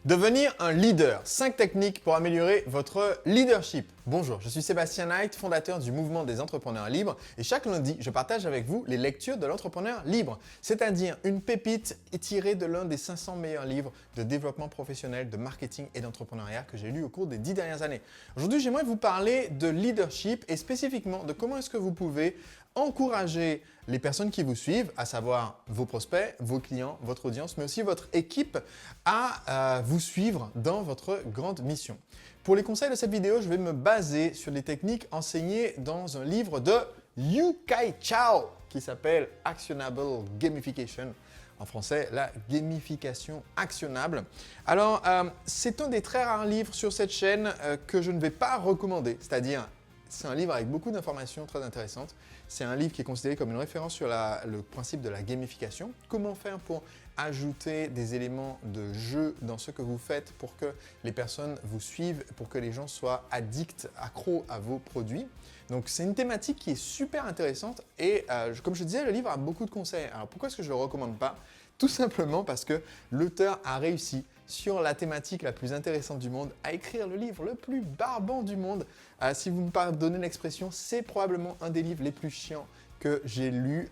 Devenir un leader, 5 techniques pour améliorer votre leadership. Bonjour, je suis Sébastien Knight, fondateur du mouvement des entrepreneurs libres et chaque lundi, je partage avec vous les lectures de l'entrepreneur libre, c'est-à-dire une pépite tirée de l'un des 500 meilleurs livres de développement professionnel, de marketing et d'entrepreneuriat que j'ai lu au cours des 10 dernières années. Aujourd'hui, j'aimerais vous parler de leadership et spécifiquement de comment est-ce que vous pouvez encourager les personnes qui vous suivent, à savoir vos prospects, vos clients, votre audience, mais aussi votre équipe à vous suivre dans votre grande mission. Pour les conseils de cette vidéo, je vais me baser sur les techniques enseignées dans un livre de Yu-Kai Chao qui s'appelle Actionable Gamification. En français, la gamification actionnable. Alors, c'est un des très rares livres sur cette chaîne que je ne vais pas recommander, c'est-à-dire c'est un livre avec beaucoup d'informations très intéressantes. C'est un livre qui est considéré comme une référence sur le principe de la gamification. Comment faire pour ajouter des éléments de jeu dans ce que vous faites pour que les personnes vous suivent, pour que les gens soient addicts, accros à vos produits. Donc, c'est une thématique qui est super intéressante et comme je disais, le livre a beaucoup de conseils. Alors, pourquoi est-ce que je ne le recommande pas? Tout simplement parce que l'auteur a réussi sur la thématique la plus intéressante du monde à écrire le livre le plus barbant du monde. Si vous me pardonnez l'expression, c'est probablement un des livres les plus chiants que j'ai lu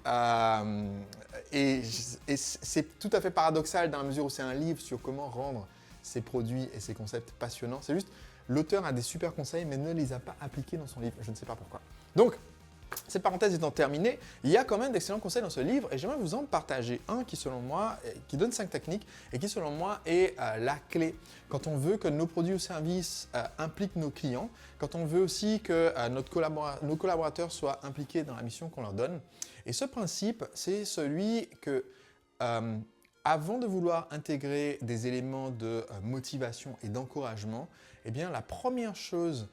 et c'est tout à fait paradoxal dans la mesure où c'est un livre sur comment rendre ses produits et ses concepts passionnants. C'est juste, l'auteur a des super conseils mais ne les a pas appliqués dans son livre. Je ne sais pas pourquoi. Donc, cette parenthèse étant terminée, il y a quand même d'excellents conseils dans ce livre et j'aimerais vous en partager un qui selon moi, qui donne 5 techniques et qui selon moi est la clé quand on veut que nos produits ou services impliquent nos clients, quand on veut aussi que nos collaborateurs soient impliqués dans la mission qu'on leur donne. Et ce principe, c'est celui que avant de vouloir intégrer des éléments de motivation et d'encouragement, eh bien la première chose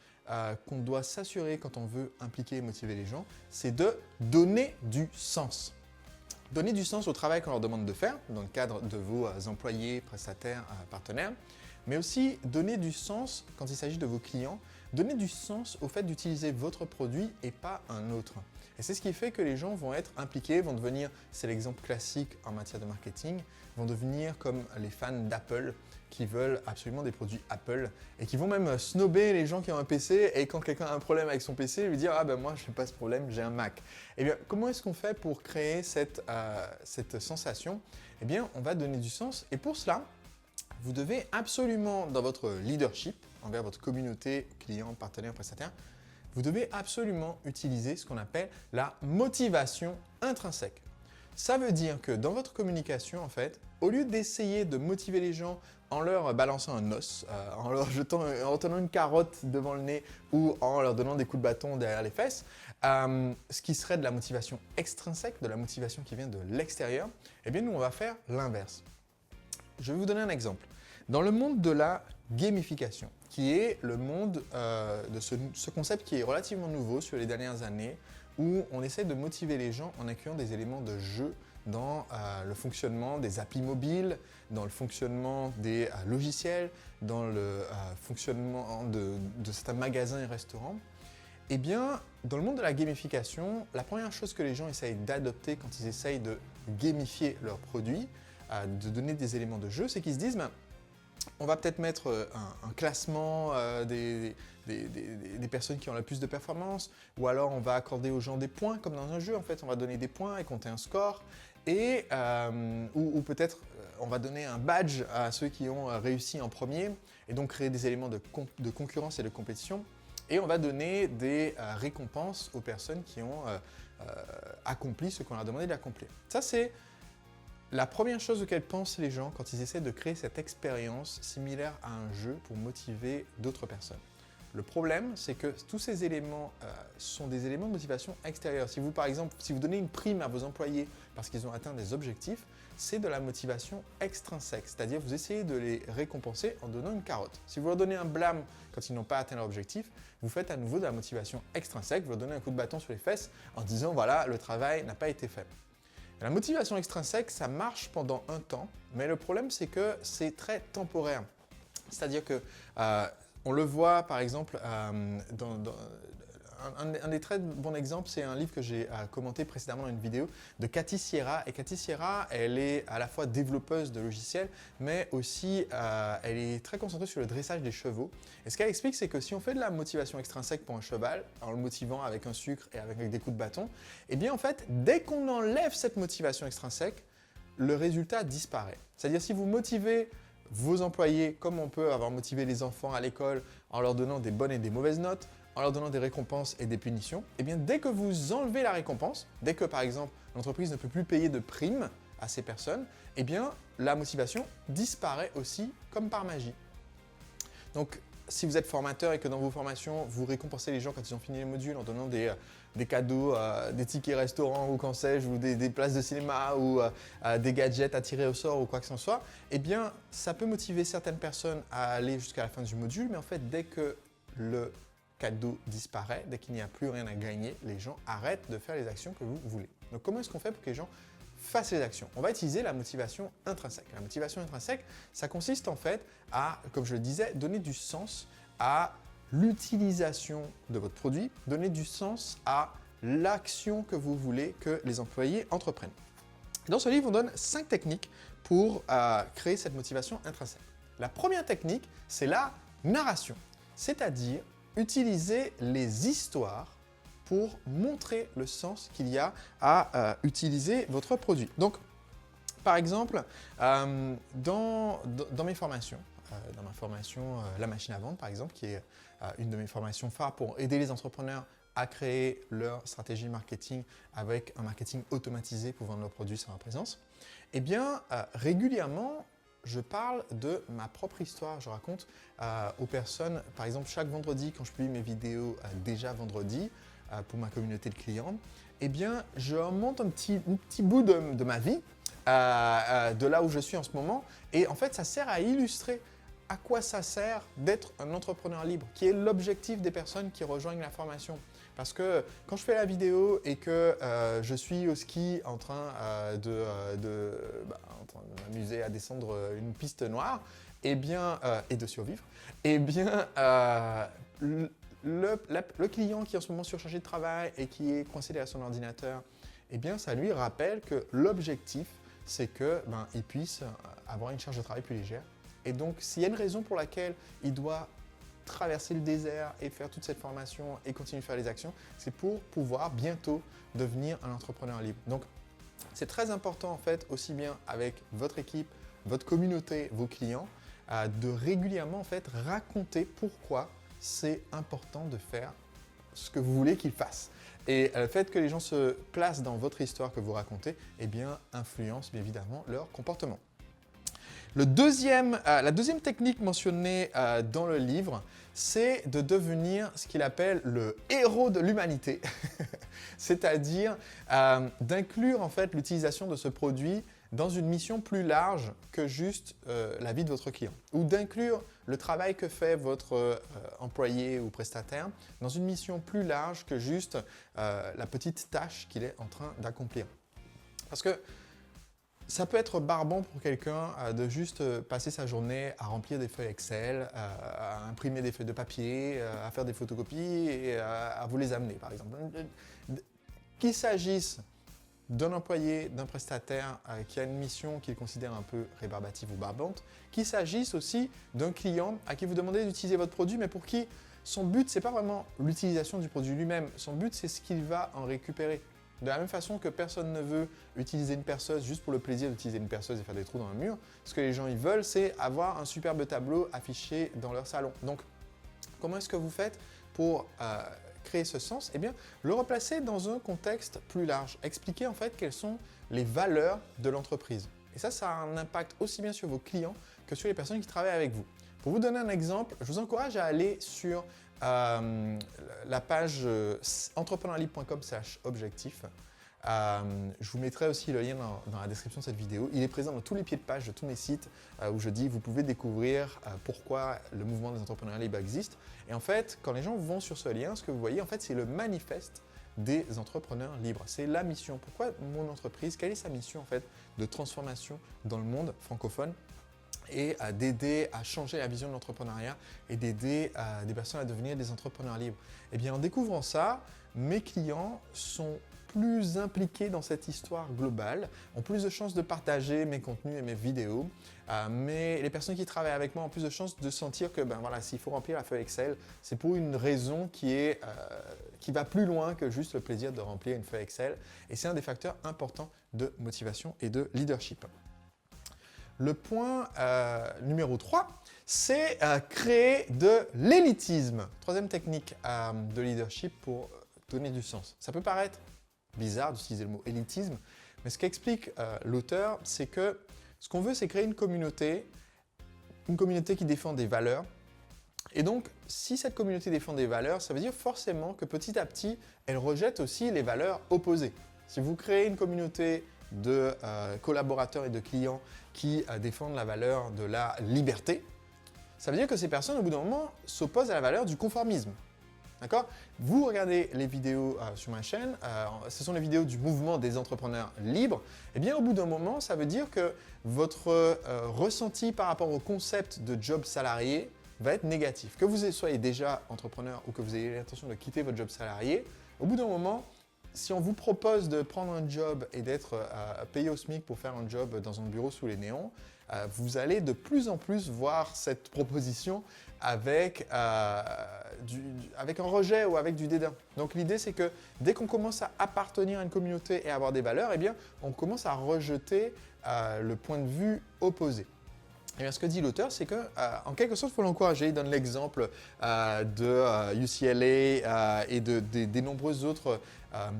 qu'on doit s'assurer quand on veut impliquer et motiver les gens, c'est de donner du sens. Donner du sens au travail qu'on leur demande de faire dans le cadre de vos employés, prestataires, partenaires, mais aussi donner du sens quand il s'agit de vos clients, donner du sens au fait d'utiliser votre produit et pas un autre. Et c'est ce qui fait que les gens vont être impliqués, vont devenir, c'est l'exemple classique en matière de marketing, vont devenir comme les fans d'Apple qui veulent absolument des produits Apple et qui vont même snober les gens qui ont un PC et quand quelqu'un a un problème avec son PC, lui dire « Ah ben moi je n'ai pas ce problème, j'ai un Mac ». Eh bien, comment est-ce qu'on fait pour créer cette sensation? Eh bien, on va donner du sens et pour cela, vous devez absolument, dans votre leadership, envers votre communauté, clients, partenaires, prestataires, vous devez absolument utiliser ce qu'on appelle la motivation intrinsèque. Ça veut dire que dans votre communication, en fait, au lieu d'essayer de motiver les gens en leur balançant un os, en leur tenant une carotte devant le nez ou en leur donnant des coups de bâton derrière les fesses, ce qui serait de la motivation extrinsèque, de la motivation qui vient de l'extérieur, eh bien nous on va faire l'inverse. Je vais vous donner un exemple. Dans le monde de la gamification, qui est le monde de ce concept qui est relativement nouveau sur les dernières années, où on essaie de motiver les gens en incluant des éléments de jeu dans le fonctionnement des applis mobiles, dans le fonctionnement des logiciels, dans le fonctionnement de certains magasins et restaurants. Eh bien, dans le monde de la gamification, la première chose que les gens essayent d'adopter quand ils essayent de gamifier leurs produits, de donner des éléments de jeu, c'est qu'ils se disent on va peut-être mettre un classement des personnes qui ont le plus de performance ou alors on va accorder aux gens des points comme dans un jeu en fait, on va donner des points et compter un score et ou peut-être on va donner un badge à ceux qui ont réussi en premier et donc créer des éléments de concurrence et de compétition et on va donner des récompenses aux personnes qui ont accompli ce qu'on leur a demandé d'accomplir. Ça c'est la première chose auquel pensent les gens quand ils essaient de créer cette expérience similaire à un jeu pour motiver d'autres personnes. Le problème, c'est que tous ces éléments sont des éléments de motivation extérieure. Si vous, par exemple, si vous donnez une prime à vos employés parce qu'ils ont atteint des objectifs, c'est de la motivation extrinsèque, c'est-à-dire vous essayez de les récompenser en donnant une carotte. Si vous leur donnez un blâme quand ils n'ont pas atteint leur objectif, vous faites à nouveau de la motivation extrinsèque, vous leur donnez un coup de bâton sur les fesses en disant « voilà, le travail n'a pas été fait ». La motivation extrinsèque, ça marche pendant un temps, mais le problème c'est que c'est très temporaire. C'est-à-dire que on le voit par exemple un des très bons exemples, c'est un livre que j'ai commenté précédemment dans une vidéo de Cathy Sierra. Et Cathy Sierra, elle est à la fois développeuse de logiciels, mais aussi elle est très concentrée sur le dressage des chevaux. Et ce qu'elle explique, c'est que si on fait de la motivation extrinsèque pour un cheval, en le motivant avec un sucre et avec des coups de bâton, eh bien en fait, dès qu'on enlève cette motivation extrinsèque, le résultat disparaît. C'est-à-dire si vous motivez vos employés comme on peut avoir motivé les enfants à l'école en leur donnant des bonnes et des mauvaises notes, en leur donnant des récompenses et des punitions, eh bien dès que vous enlevez la récompense, dès que par exemple l'entreprise ne peut plus payer de primes à ces personnes, eh bien la motivation disparaît aussi comme par magie. Donc si vous êtes formateur et que dans vos formations, vous récompensez les gens quand ils ont fini les modules en donnant des cadeaux, des tickets restaurants ou qu'en sais-je, ou des places de cinéma ou des gadgets à tirer au sort ou quoi que ce soit, eh bien, ça peut motiver certaines personnes à aller jusqu'à la fin du module, mais en fait, dès que le cadeau disparaît, dès qu'il n'y a plus rien à gagner, les gens arrêtent de faire les actions que vous voulez. Donc, comment est-ce qu'on fait pour que les gens fassent les actions? On va utiliser la motivation intrinsèque. La motivation intrinsèque, ça consiste en fait à, comme je le disais, donner du sens à l'utilisation de votre produit, donner du sens à l'action que vous voulez que les employés entreprennent. Dans ce livre, on donne 5 techniques pour créer cette motivation intrinsèque. La première technique, c'est la narration, c'est-à-dire utiliser les histoires pour montrer le sens qu'il y a à utiliser votre produit. Donc, par exemple, dans mes formations, dans ma formation La machine à vendre, par exemple, qui est une de mes formations phares pour aider les entrepreneurs à créer leur stratégie marketing avec un marketing automatisé pour vendre leurs produits sur leur présence, eh bien, régulièrement, je parle de ma propre histoire. Je raconte aux personnes, par exemple, chaque vendredi, quand je publie mes vidéos déjà vendredi, pour ma communauté de clients, eh bien, je monte un petit bout de ma vie, de là où je suis en ce moment. Et en fait, ça sert à illustrer à quoi ça sert d'être un entrepreneur libre, qui est l'objectif des personnes qui rejoignent la formation. Parce que quand je fais la vidéo et que je suis au ski en train de m'amuser à descendre une piste noire, eh bien, et de survivre, eh bien, le client qui est en ce moment surchargé de travail et qui est coincé derrière son ordinateur, eh bien, ça lui rappelle que l'objectif, c'est qu'il puisse avoir une charge de travail plus légère. Et donc, s'il y a une raison pour laquelle il doit traverser le désert et faire toute cette formation et continuer de faire les actions, c'est pour pouvoir bientôt devenir un entrepreneur libre. Donc, c'est très important en fait, aussi bien avec votre équipe, votre communauté, vos clients, de régulièrement en fait raconter pourquoi c'est important de faire ce que vous voulez qu'ils fassent. Et le fait que les gens se placent dans votre histoire que vous racontez, eh bien, influence bien évidemment leur comportement. La deuxième technique mentionnée dans le livre, c'est de devenir ce qu'il appelle le héros de l'humanité, c'est-à-dire d'inclure en fait l'utilisation de ce produit dans une mission plus large que juste la vie de votre client, ou d'inclure le travail que fait votre employé ou prestataire dans une mission plus large que juste la petite tâche qu'il est en train d'accomplir. Parce que ça peut être barbant pour quelqu'un de juste passer sa journée à remplir des feuilles Excel, à imprimer des feuilles de papier, à faire des photocopies et à vous les amener, par exemple. Qu'il s'agisse d'un employé, d'un prestataire qui a une mission qu'il considère un peu rébarbative ou barbante, qu'il s'agisse aussi d'un client à qui vous demandez d'utiliser votre produit, mais pour qui son but, ce n'est pas vraiment l'utilisation du produit lui-même. Son but, c'est ce qu'il va en récupérer. De la même façon que personne ne veut utiliser une perceuse juste pour le plaisir d'utiliser une perceuse et faire des trous dans un mur, ce que les gens ils veulent, c'est avoir un superbe tableau affiché dans leur salon. Donc, comment est-ce que vous faites pour créer ce sens? Eh bien, le replacer dans un contexte plus large. Expliquer en fait quelles sont les valeurs de l'entreprise. Et ça a un impact aussi bien sur vos clients que sur les personnes qui travaillent avec vous. Pour vous donner un exemple, je vous encourage à aller sur la page entrepreneurlibre.com/objectif. Je vous mettrai aussi le lien dans la description de cette vidéo. Il est présent dans tous les pieds de page de tous mes sites où je dis vous pouvez découvrir pourquoi le mouvement des entrepreneurs libres existe. Et en fait, quand les gens vont sur ce lien, ce que vous voyez, en fait, c'est le manifeste des entrepreneurs libres. C'est la mission. Pourquoi mon entreprise? Quelle est sa mission en fait de transformation dans le monde francophone? et d'aider à changer la vision de l'entrepreneuriat et d'aider des personnes à devenir des entrepreneurs libres. Eh bien, en découvrant ça, mes clients sont plus impliqués dans cette histoire globale, ont plus de chances de partager mes contenus et mes vidéos, mais les personnes qui travaillent avec moi ont plus de chances de sentir que s'il faut remplir la feuille Excel, c'est pour une raison qui va plus loin que juste le plaisir de remplir une feuille Excel, et c'est un des facteurs importants de motivation et de leadership. Le point numéro 3, c'est créer de l'élitisme. Troisième technique de leadership pour donner du sens. Ça peut paraître bizarre d'utiliser le mot élitisme, mais ce qu'explique l'auteur, c'est que ce qu'on veut, c'est créer une communauté qui défend des valeurs. Et donc, si cette communauté défend des valeurs, ça veut dire forcément que petit à petit, elle rejette aussi les valeurs opposées. Si vous créez une communauté de collaborateurs et de clients qui défendent la valeur de la liberté, ça veut dire que ces personnes, au bout d'un moment, s'opposent à la valeur du conformisme. D'accord ? Vous regardez les vidéos sur ma chaîne, ce sont les vidéos du mouvement des entrepreneurs libres. Eh bien, au bout d'un moment, ça veut dire que votre ressenti par rapport au concept de job salarié va être négatif. Que vous soyez déjà entrepreneur ou que vous ayez l'intention de quitter votre job salarié, au bout d'un moment, si on vous propose de prendre un job et d'être payé au SMIC pour faire un job dans un bureau sous les néons, vous allez de plus en plus voir cette proposition avec un rejet ou avec du dédain. Donc l'idée, c'est que dès qu'on commence à appartenir à une communauté et à avoir des valeurs, eh bien, on commence à rejeter le point de vue opposé. Et bien, ce que dit l'auteur, c'est qu'en quelque sorte, il faut l'encourager. Il donne l'exemple de UCLA et des nombreuses autres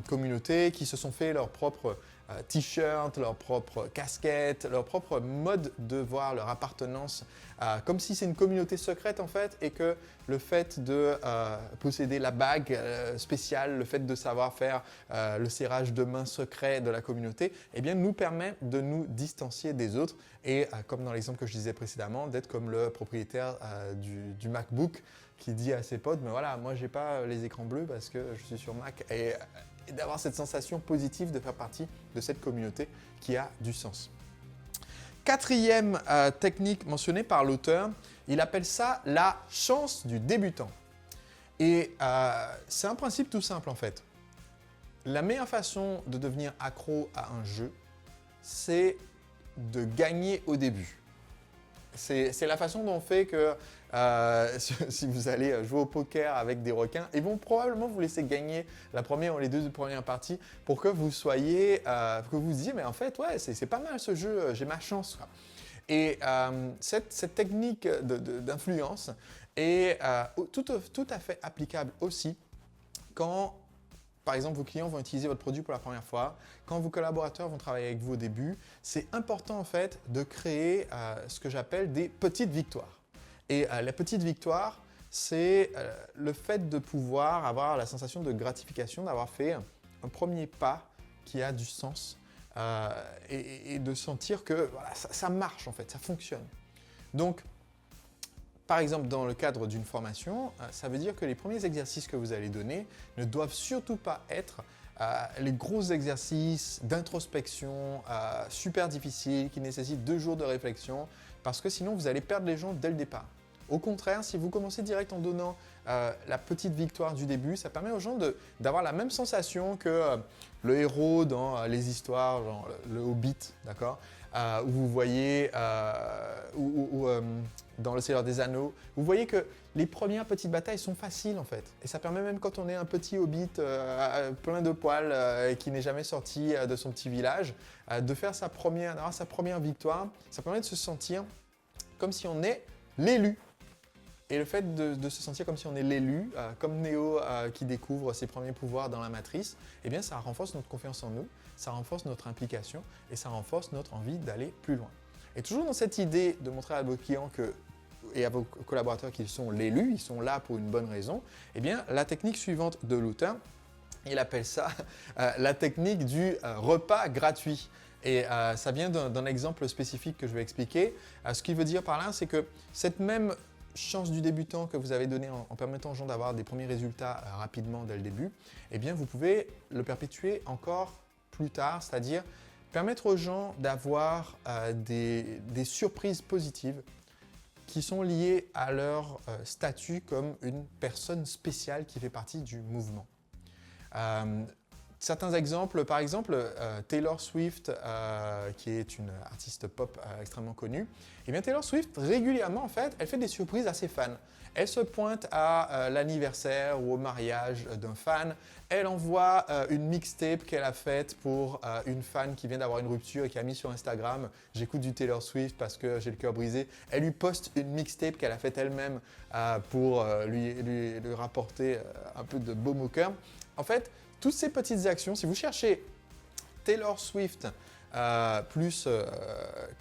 communautés qui se sont fait leur propre t-shirt, leur propre casquette, leur propre mode de voir leur appartenance, comme si c'est une communauté secrète en fait, et que le fait de posséder la bague spéciale, le fait de savoir faire le serrage de main secret de la communauté, eh bien, nous permet de nous distancier des autres et, comme dans l'exemple que je disais précédemment, d'être comme le propriétaire du MacBook qui dit à ses potes, mais voilà, moi j'ai pas les écrans bleus parce que je suis sur Mac, et d'avoir cette sensation positive de faire partie de cette communauté qui a du sens. Quatrième technique mentionnée par l'auteur, il appelle ça la chance du débutant. Et c'est un principe tout simple en fait. La meilleure façon de devenir accro à un jeu, c'est de gagner au début. C'est la façon dont on fait que si vous allez jouer au poker avec des requins, ils vont probablement vous laisser gagner la première ou les deux premières parties pour que vous soyez, que vous vous disiez, mais en fait, ouais, c'est pas mal ce jeu, j'ai ma chance, quoi. Et cette technique d'influence est tout à fait applicable aussi quand, par exemple, vos clients vont utiliser votre produit pour la première fois, quand vos collaborateurs vont travailler avec vous au début. C'est important en fait de créer ce que j'appelle des petites victoires. Et la petite victoire, c'est le fait de pouvoir avoir la sensation de gratification, d'avoir fait un premier pas qui a du sens et de sentir que voilà, ça marche en fait, ça fonctionne. Donc, par exemple, dans le cadre d'une formation, ça veut dire que les premiers exercices que vous allez donner ne doivent surtout pas être les gros exercices d'introspection super difficiles qui nécessitent 2 jours de réflexion parce que sinon vous allez perdre les gens dès le départ. Au contraire, si vous commencez direct en donnant la petite victoire du début, ça permet aux gens d'avoir la même sensation que le héros dans les histoires, genre le Hobbit, d'accord, où vous voyez, dans Le Seigneur des Anneaux, vous voyez que les premières petites batailles sont faciles en fait. Et ça permet même quand on est un petit hobbit plein de poils et qui n'est jamais sorti de son petit village, de faire d'avoir sa première victoire. Ça permet de se sentir comme si on est l'élu. Et le fait de se sentir comme si on est l'élu, comme Neo qui découvre ses premiers pouvoirs dans la matrice, eh bien ça renforce notre confiance en nous, ça renforce notre implication et ça renforce notre envie d'aller plus loin. Et toujours dans cette idée de montrer à vos clients et à vos collaborateurs qu'ils sont l'élu, ils sont là pour une bonne raison, eh bien la technique suivante de l'auteur, il appelle ça la technique du repas gratuit. Et ça vient d'un exemple spécifique que je vais expliquer. Ce qu'il veut dire par là, c'est que cette même chance du débutant que vous avez donnée en permettant aux gens d'avoir des premiers résultats rapidement dès le début, eh bien vous pouvez le perpétuer encore plus tard, c'est-à-dire permettre aux gens d'avoir des surprises positives qui sont liées à leur statut comme une personne spéciale qui fait partie du mouvement. Certains exemples, par exemple, Taylor Swift, qui est une artiste pop extrêmement connue, et bien Taylor Swift, régulièrement, en fait, elle fait des surprises à ses fans. Elle se pointe à l'anniversaire ou au mariage d'un fan. Elle envoie une mixtape qu'elle a faite pour une fan qui vient d'avoir une rupture et qui a mis sur Instagram « J'écoute du Taylor Swift parce que j'ai le cœur brisé ». Elle lui poste une mixtape qu'elle a faite elle-même pour lui rapporter un peu de baume au cœur. En fait, toutes ces petites actions, si vous cherchez Taylor Swift plus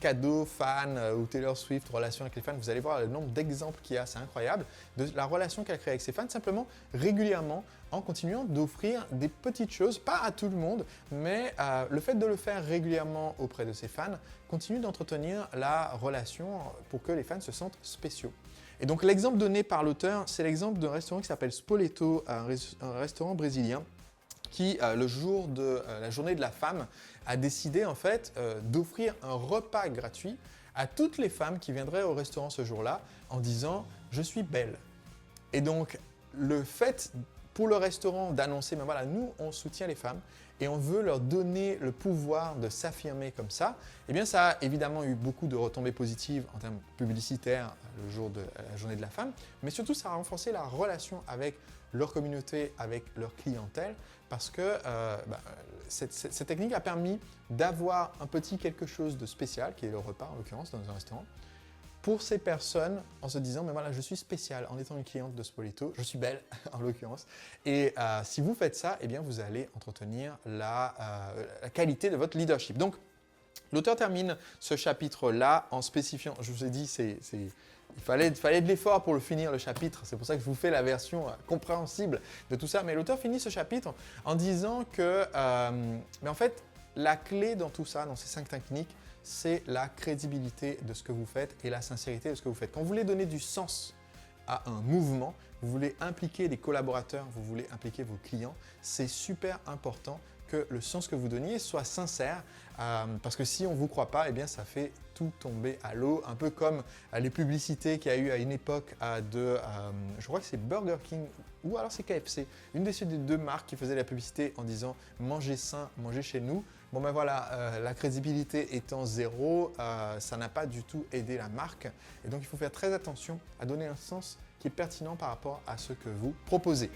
cadeau, fan ou Taylor Swift, relation avec les fans, vous allez voir le nombre d'exemples qu'il y a, c'est incroyable, de la relation qu'elle crée avec ses fans, simplement régulièrement en continuant d'offrir des petites choses, pas à tout le monde, mais le fait de le faire régulièrement auprès de ses fans continue d'entretenir la relation pour que les fans se sentent spéciaux. Et donc l'exemple donné par l'auteur, c'est l'exemple d'un restaurant qui s'appelle Spoleto, un restaurant brésilien, qui, le jour de la journée de la femme, a décidé en fait d'offrir un repas gratuit à toutes les femmes qui viendraient au restaurant ce jour-là en disant « je suis belle ». Et donc, le fait pour le restaurant d'annoncer « ben voilà, nous, on soutient les femmes et on veut leur donner le pouvoir de s'affirmer comme ça », eh bien, ça a évidemment eu beaucoup de retombées positives en termes publicitaires le jour de la journée de la femme, mais surtout, ça a renforcé la relation avec leur communauté, avec leur clientèle, parce que cette technique a permis d'avoir un petit quelque chose de spécial, qui est le repas en l'occurrence dans un restaurant, pour ces personnes en se disant « mais voilà, je suis spéciale en étant une cliente de Spoleto, je suis belle en l'occurrence ». Et si vous faites ça, eh bien, vous allez entretenir la qualité de votre leadership. Donc, l'auteur termine ce chapitre-là en spécifiant, je vous ai dit, il fallait de l'effort pour le finir, le chapitre. C'est pour ça que je vous fais la version compréhensible de tout ça. Mais l'auteur finit ce chapitre en disant que, mais en fait, la clé dans tout ça, dans ces 5 techniques, c'est la crédibilité de ce que vous faites et la sincérité de ce que vous faites. Quand vous voulez donner du sens à un mouvement, vous voulez impliquer des collaborateurs, vous voulez impliquer vos clients, c'est super important que le sens que vous donniez soit sincère, parce que si on ne vous croit pas, eh bien, ça fait tout tomber à l'eau, un peu comme les publicités qu'il y a eu à une époque je crois que c'est Burger King ou alors c'est KFC, une des deux marques qui faisait la publicité en disant « mangez sain, mangez chez nous ». Bon ben voilà, la crédibilité étant zéro, ça n'a pas du tout aidé la marque. Et donc il faut faire très attention à donner un sens qui est pertinent par rapport à ce que vous proposez.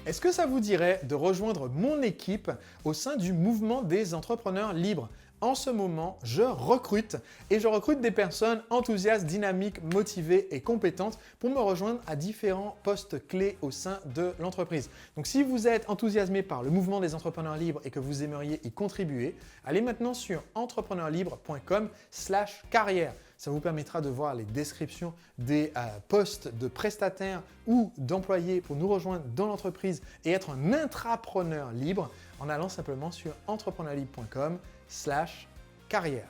Est-ce que ça vous dirait de rejoindre mon équipe au sein du mouvement des entrepreneurs libres ? En ce moment, je recrute et je recrute des personnes enthousiastes, dynamiques, motivées et compétentes pour me rejoindre à différents postes clés au sein de l'entreprise. Donc si vous êtes enthousiasmé par le mouvement des entrepreneurs libres et que vous aimeriez y contribuer, allez maintenant sur entrepreneurlibre.com/carrière. Ça vous permettra de voir les descriptions des postes de prestataires ou d'employés pour nous rejoindre dans l'entreprise et être un intrapreneur libre en allant simplement sur entrepreneurlibre.com/carrière.